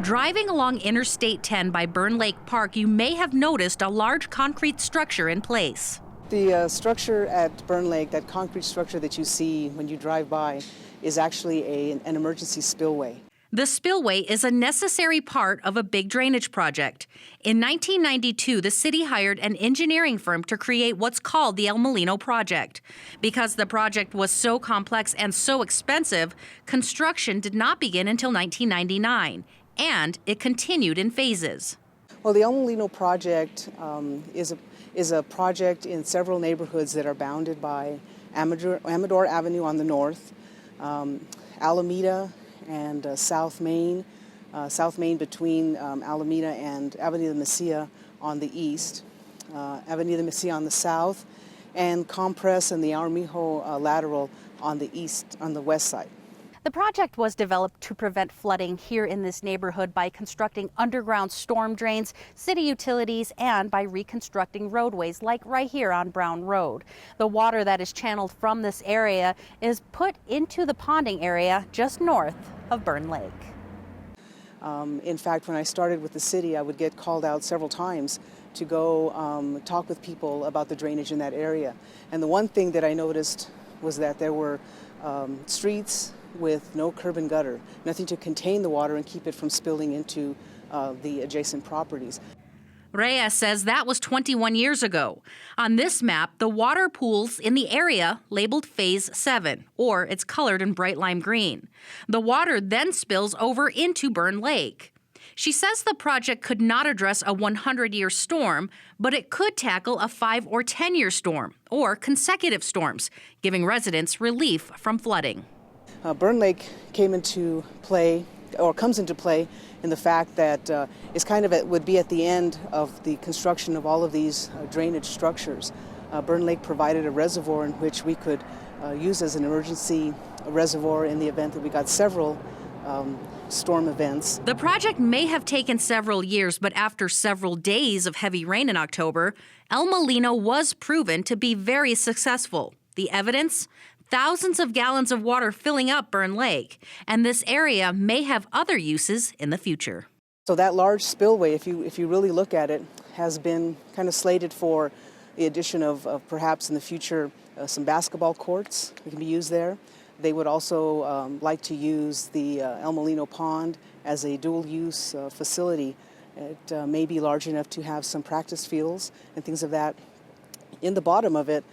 Driving along Interstate 10 by Byrne Lake Park, you may have noticed a large concrete structure in place. The structure at Byrne Lake, that concrete structure that you see when you drive by, is actually an emergency spillway. The spillway is a necessary part of a big drainage project. In 1992, the city hired an engineering firm to create what's called the Molino Project. Because the project was so complex and so expensive, construction did not begin until 1999, and it continued in phases. Well, the Molino Project is a project in several neighborhoods that are bounded by Amador Avenue on the north, Alameda and South Main between Alameda and Avenida Mesilla on the east, Avenida Mesilla on the south, and Compress and the Armijo lateral on the east, on the west side. The project was developed to prevent flooding here in this neighborhood by constructing underground storm drains, city utilities, and by reconstructing roadways like right here on Brown Road. The water that is channeled from this area is put into the ponding area just north of Byrne Lake. In fact, when I started with the city, I would get called out several times to go talk with people about the drainage in that area. And the one thing that I noticed was that there were streets with no curb and gutter, nothing to contain the water and keep it from spilling into the adjacent properties. Reyes says that was 21 years ago. On this map, the water pools in the area labeled Phase 7, or it's colored in bright lime green. The water then spills over into Byrne Lake. She says the project could not address a 100-year storm, but it could tackle a 5 or 10-year storm, or consecutive storms, giving residents relief from flooding. Byrne Lake came into play, or comes into play, in the fact that would be at the end of the construction of all of these drainage structures. Byrne Lake provided a reservoir in which we could use as an emergency reservoir in the event that we got several storm events. The project may have taken several years, but after several days of heavy rain in October, El Molino was proven to be very successful. The evidence? Thousands of gallons of water filling up Byrne Lake, and this area may have other uses in the future. So that large spillway, if you really look at it, has been kind of slated for the addition of perhaps in the future some basketball courts that can be used there. They would also like to use the El Molino Pond as a dual-use facility. It may be large enough to have some practice fields and things of that. In the bottom of it,